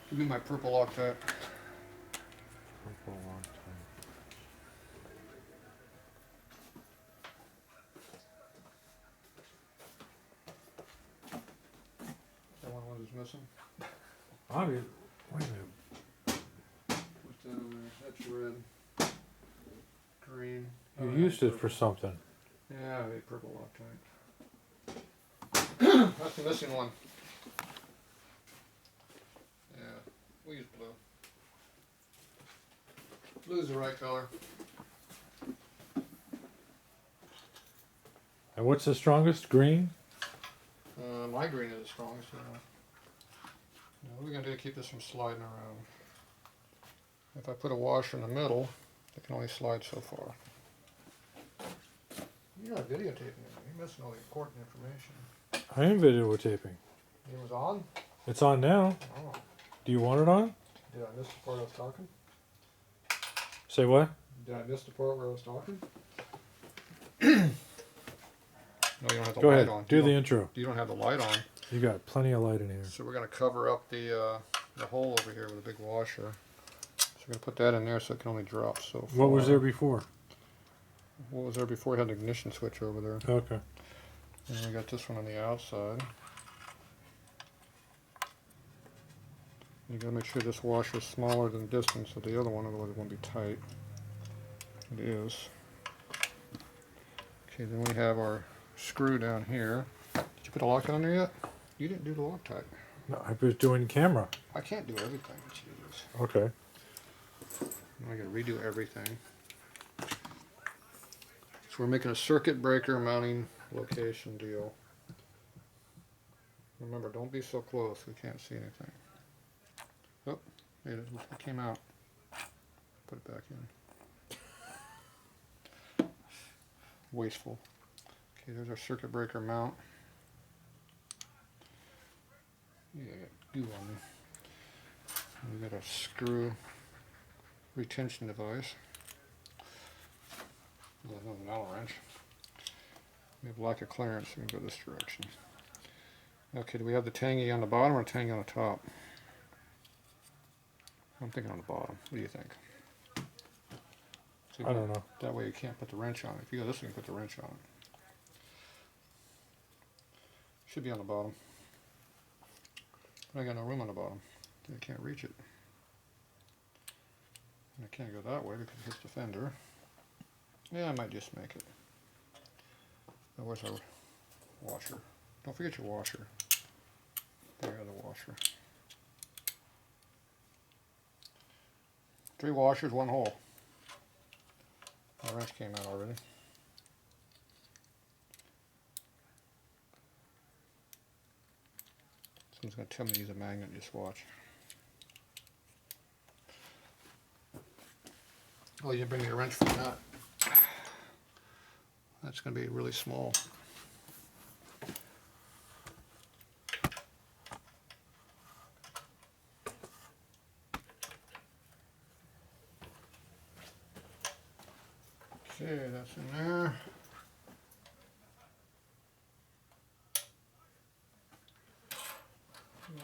Give me my purple Loctite. Purple Loctite. That one was missing. Obvious. Wait a minute. What's that over there? That's red. Green. You Oh, used it purple. for something. Yeah, I made purple Loctite. That's the missing one. Yeah, we use blue. Blue's the right color. And what's the strongest? Green? My green is the strongest. Now, what are we going to do to keep this from sliding around? If I put a washer in the middle, it can only slide so far. You're not videotaping it. You're missing all the important information. I am videotaping. It was on? It's on now. Oh. Do you want it on? Did I miss the part I was talking? Say what? Did I miss the part where I was talking? No, you don't have the Go light ahead. on. Do the intro. You don't have the light on. You got plenty of light in here. So we're going to cover up the hole over here with a big washer. So we're going to put that in there so it can only drop so far. What was there before? What was there before? It had an ignition switch over there. Okay. And we got this one on the outside. You got to make sure this washer is smaller than the distance of the other one, otherwise it won't be tight. It is. Okay, then we have our screw down here. Did you put a Loctite on there yet? You didn't do the Loctite. No, I was doing camera. I can't do everything. Jeez. Okay. I got to redo everything. So we're making a circuit breaker mounting location deal. Remember, don't be so close. We can't see anything. Oh, it came out. Put it back in. Wasteful. Okay, there's our circuit breaker mount. Yeah, I got goo on me. And we got a screw retention device. Another Allen wrench. We have lack of clearance, so we can go this direction. Okay, do we have the tangy on the bottom or tangy on the top? I'm thinking on the bottom. What do you think? So I don't know. That way you can't put the wrench on it. If you go this way, you can put the wrench on it. Should be on the bottom. But I got no room on the bottom. I can't reach it. And I can't go that way because it hits the fender. Yeah, I might just make it. Now, where's our washer? Don't forget your washer. There, the washer. 3 washers, 1 hole. My wrench came out already. Someone's going to tell me to use a magnet, just watch. Oh, you didn't bring me a wrench for that. That's going to be really small. Okay, that's in there.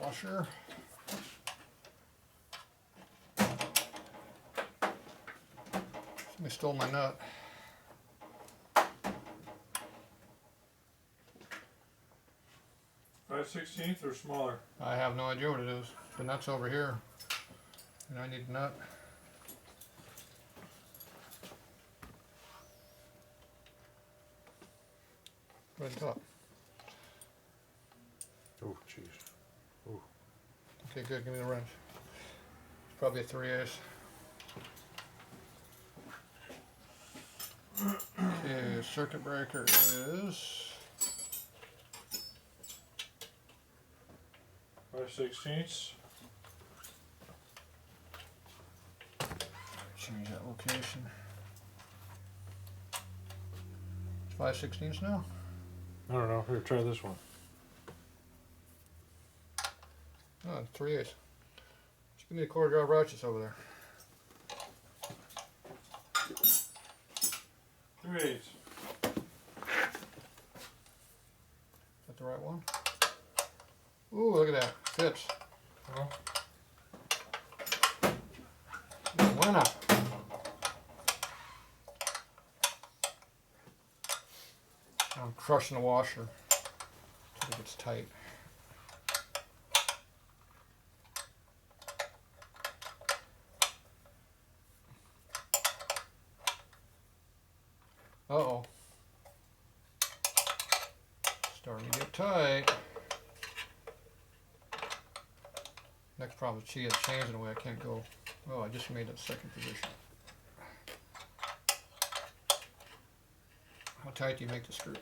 Washer. Somebody stole my nut. .5/16 or smaller? I have no idea what it is. The nut's over here. And I need a nut. Right at the top. Oh, jeez. Oh. Okay, good. Give me the wrench. It's probably a 3/8. Okay, circuit breaker is 5/16. change that location. It's 5/16 now? I don't know. Here, try this one. Oh, 3/8. Just give me the core drive ratchets over there. 3/8. Is that the right one? Ooh, look at that. Fits. Well, Anna. I'm crushing the washer until it gets tight. Uh-oh. Starting to get tight. Next problem is she had chains in the way. I can't go. Oh, I just made that second position. How tight do you make the screw?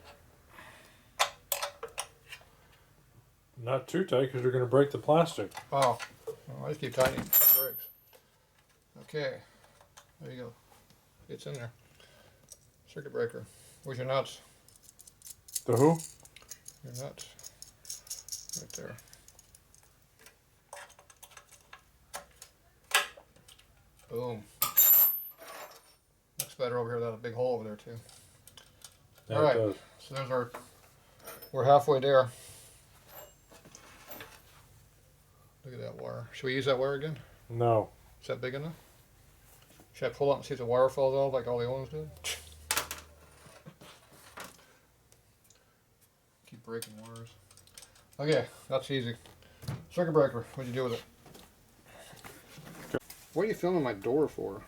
Not too tight because you're going to break the plastic. Oh, well, I just keep tightening. It breaks. Okay, there you go. It's in there. Circuit breaker. Where's your nuts? The who? Your nuts. Right there. Boom. Looks better over here without a big hole over there too. Yeah, All right, it does. so there's our, we're halfway there. Look at that wire. Should we use that wire again? No. Is that big enough? Should I pull up and see if the wire falls off like all the other ones did? Keep breaking wires. Okay, that's easy. Circuit breaker, what'd you do with it? What are you filming my door for?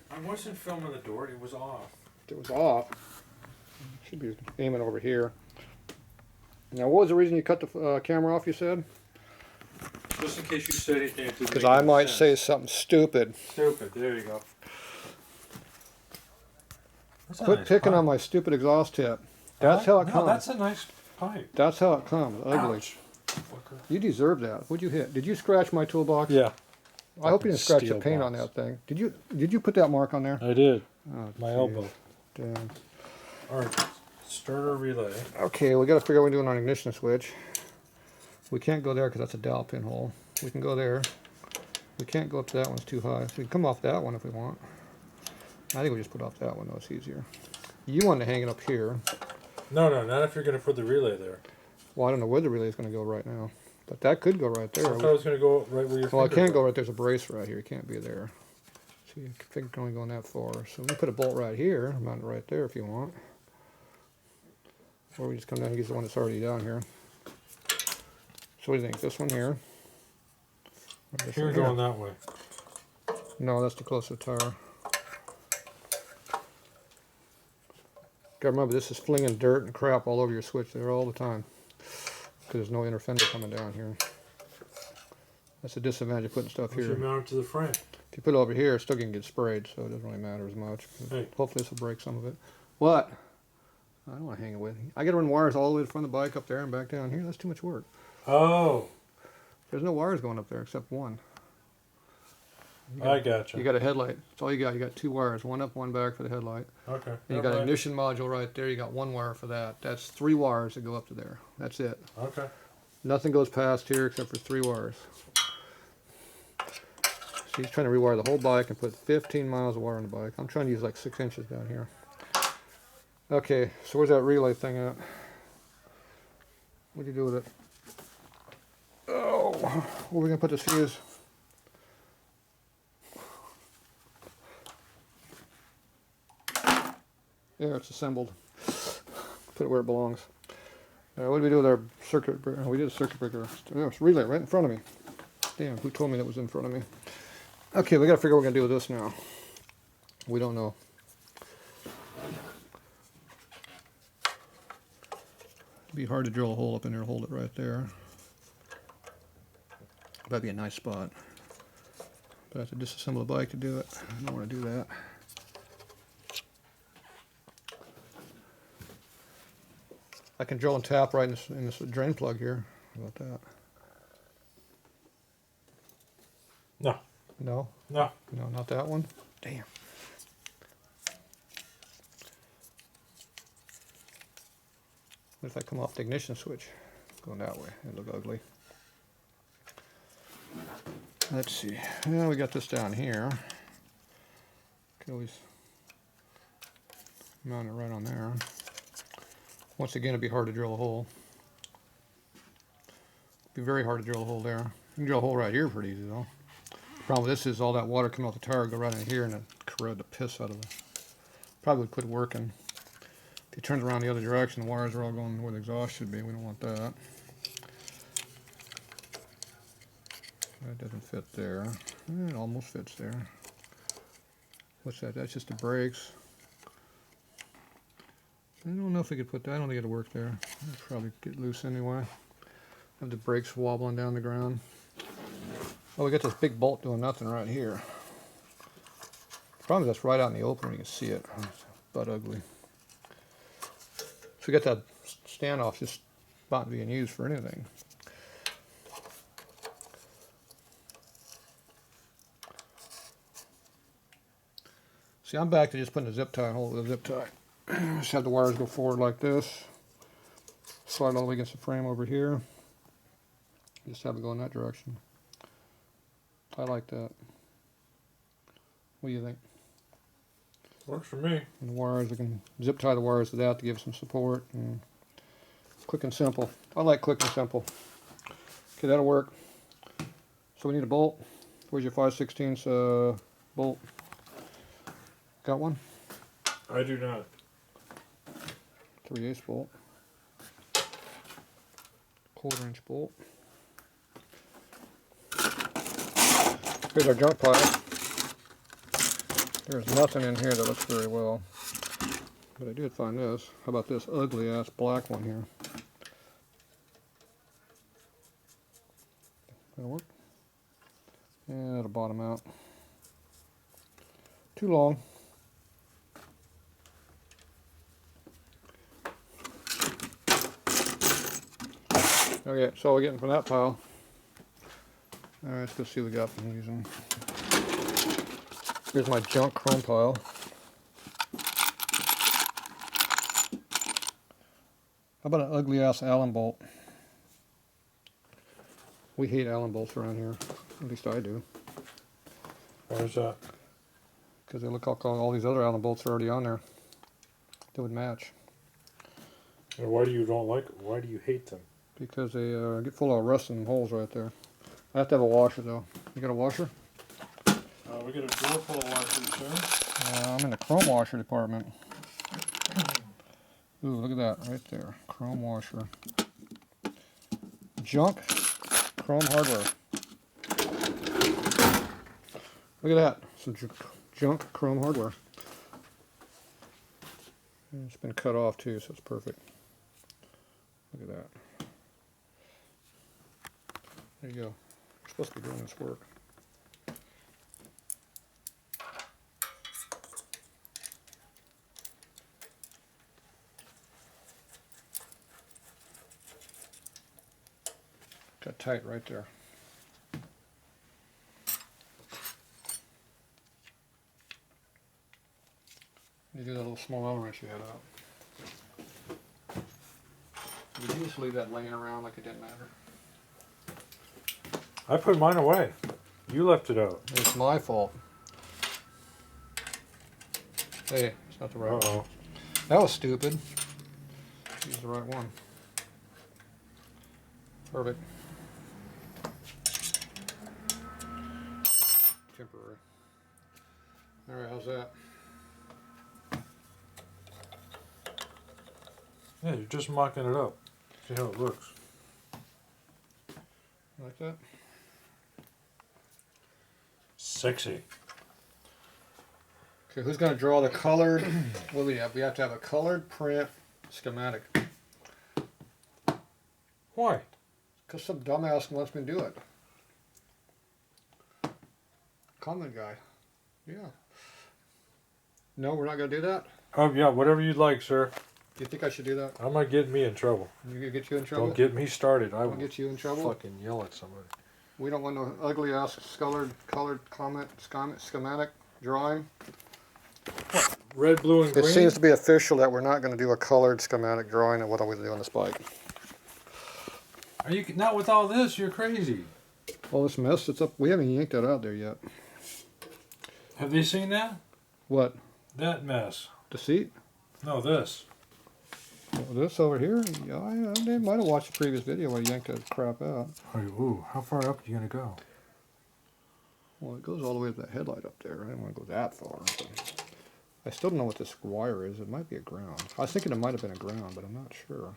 I wasn't filming the door. It was off. It was off. Should be aiming over here. Now, what was the reason you cut the camera off, you said? Just in case you said anything. Because I might say something stupid. Stupid. There you go. Quit picking on my stupid exhaust tip. That's how it comes. No, that's a nice pipe. That's how it comes. Ugly. Ouch. Fucker. You deserve that. What'd you hit? Did you scratch my toolbox? Yeah. I hope you didn't scratch the Steel paint on box. that thing. Did you put that mark on there? I did. Oh, My geez. elbow. Damn. All right. Starter relay. Okay, we got to figure out what we're doing on ignition switch. We can't go there because that's a dowel pinhole. We can go there. We can't go up to that one. It's too high. So we can come off that one if we want. I think we just put off that one though. It's easier. You want to hang it up here. No, not if you're going to put the relay there. Well, I don't know where the relay is going to go right now. But that could go right there. I thought it was going to go right where your Well, it fingers can't are. go right there. There's a brace right here. It can't be there. So your finger can only go that far. So we put a bolt right here, mount it right there if you want. Or we just come down and use the one that's already down here. So what do you think? This one here? Or this You're one going here? that way. No, that's too close to the tire. Gotta remember, this is flinging dirt and crap all over your switch there all the time. Because there's no inner fender coming down here. That's the disadvantage of putting stuff You here. should mount it to the frame. If you put it over here, it's still going to get sprayed, so it doesn't really matter as much. Hey. Hopefully this will break some of it. What? I don't want to hang it with. I got to run wires all the way to the front of the bike up there and back down here. That's too much work. Oh, There's no wires going up there except one. I gotcha. You got a headlight. That's all you got. You got two wires, one up, one back for the headlight. Okay. And you got an ignition module right there. You got one wire for that. That's 3 wires that go up to there. That's it. Okay. Nothing goes past here except for 3 wires. So he's trying to rewire the whole bike and put 15 miles of wire on the bike. I'm trying to use like 6 inches down here. Okay, so where's that relay thing at? What do you do with it? Oh, where are we going to put this fuse? There, it's assembled. Put it where it belongs. What do we do with our circuit breaker? We did a circuit breaker. Oh, it's a relay right in front of me. Damn, who told me that was in front of me? Okay, we got to figure out what we're going to do with this now. We don't know. It'd be hard to drill a hole up in there, hold it right there. That'd be a nice spot. But I have to disassemble the bike to do it. I don't want to do that. I can drill and tap right in this drain plug here. How about that? No. No? No. No, not that one? Damn. What if I come off the ignition switch? Going that way. It'll look ugly. Let's see. Well, we got this down here. Can always mount it right on there. Once again, it'd be hard to drill a hole. It'd be very hard to drill a hole there. You can drill a hole right here pretty easy though. Problem with this is all that water coming out the tire go right in here and it corrode the piss out of it. Probably would quit working. If you turn it around the other direction, the wires are all going where the exhaust should be. We don't want that. That doesn't fit there. It almost fits there. What's that? That's just the brakes. I don't know if we could put that. I don't think it'll work there. It'll probably get loose anyway. Have the brakes wobbling down the ground. Oh, we got this big bolt doing nothing right here. The problem is that's right out in the open where you can see it. It's butt ugly. So we got that standoff just not being used for anything. See, I'm back to just putting a zip tie and hold with a zip tie. Just have the wires go forward like this. Slide all the way against the frame over here. Just have it go in that direction. I like that. What do you think? Works for me. And the wires, I can zip tie the wires to that to give some support. And quick and simple. I like quick and simple. Okay, that'll work. So we need a bolt. Where's your 5/16 bolt? Got one? I do not. 3/8 bolt. 1/4 inch bolt. Here's our junk pile. There's nothing in here that looks very well. But I did find this. How about this ugly ass black one here? That'll work. Yeah, that'll bottom out. Too long. Okay, so we're getting from that pile. Alright, let's go see what we got from using. Here's my junk chrome pile. How about an ugly ass Allen bolt? We hate Allen bolts around here. At least I do. Where's that? Because they look like all these other Allen bolts are already on there. They would match. And why do you don't like it? Why do you hate them? Because they get full of rust and holes right there. I have to have a washer though. You got a washer? We got a drawer full of washers, sir. I'm in the chrome washer department. Ooh, look at that right there. Chrome washer. Junk chrome hardware. Look at that. Some junk chrome hardware. And it's been cut off too, so it's perfect. Look at that. There you go. We're supposed to be doing this work. Got tight right there. You do that little small Allen wrench you had out. Did you just leave that laying around like it didn't matter? I put mine away. You left it out. It's my fault. Hey, it's not the right one. Uh-oh. That was stupid. Use the right one. Perfect. Temporary. Alright, how's that? Yeah, you're just mocking it up. See how it looks. Like that? Sexy. Okay, who's going to draw the colored? What do we have? We have to have a colored print schematic. Why? Because some dumbass wants me to do it. Comment guy. Yeah. No, we're not going to do that? Oh, yeah, whatever you'd like, sir. Do you think I should do that? I'm not getting me in trouble. You gonna get you in trouble? Don't get me started. I Don't will get you in trouble? fucking yell at somebody. We don't want no ugly ass colored schematic drawing. Red, blue, and It green? seems to be official that we're not going to do a colored schematic drawing of what we do on this bike. Are you not with all this? You're crazy. All this mess that's up, we haven't yanked that out there yet. Have they seen that? What? That mess. The seat? No, this. Oh, this over here? Yeah, I might have watched the previous video where I yanked that crap out. Oh, ooh, how far up are you gonna go? Well, it goes all the way to that headlight up there. I don't want to go that far. But I still don't know what this wire is. It might be a ground. I was thinking it might have been a ground, but I'm not sure.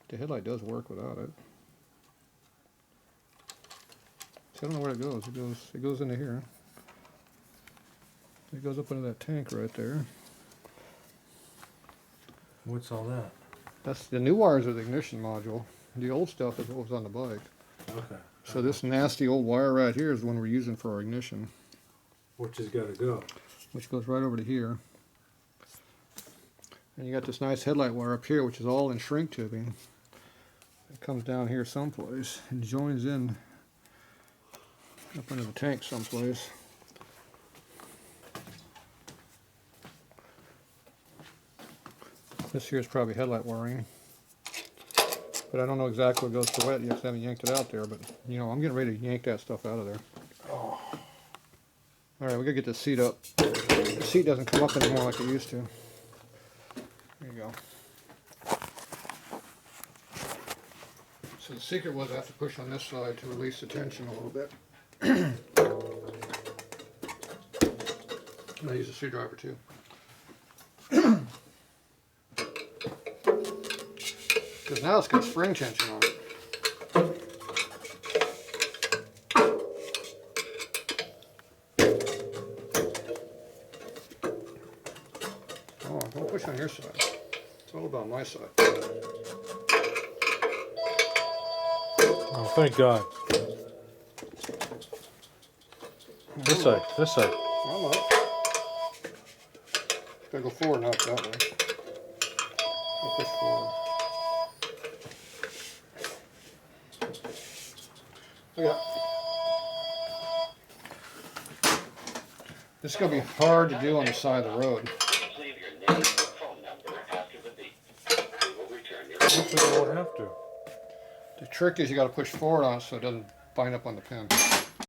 The headlight does work without it. See, I don't know where it goes. It goes into here. It goes up into that tank right there. What's all that? That's the new wires are the ignition module. The old stuff is what was on the bike. Okay. So this nasty old wire right here is the one we're using for our ignition, Which has got to go. which goes right over to here. And you got this nice headlight wire up here, which is all in shrink tubing. It comes down here someplace and joins in up into the tank someplace. This here is probably headlight wiring, but I don't know exactly what goes to what yet because I haven't yanked it out there, but you know, I'm getting ready to yank that stuff out of there. Oh. Alright, we gotta get this seat up. The seat doesn't come up anymore like it used to. There you go. So the secret was I have to push on this side to release the tension a little bit. I'm gonna use a screwdriver too. Because now it's got spring tension on it. Oh, don't push on your side. It's all about my side. Oh, thank God. This side. This side. I'm up. Gotta go forward, not that way. I'll push forward. Okay. This is going to be hard to do on the side of the road. Leave your name and phone number after the beep. We will return your Hopefully you won't have to. The trick is you got to push forward on it so it doesn't bind up on the pin.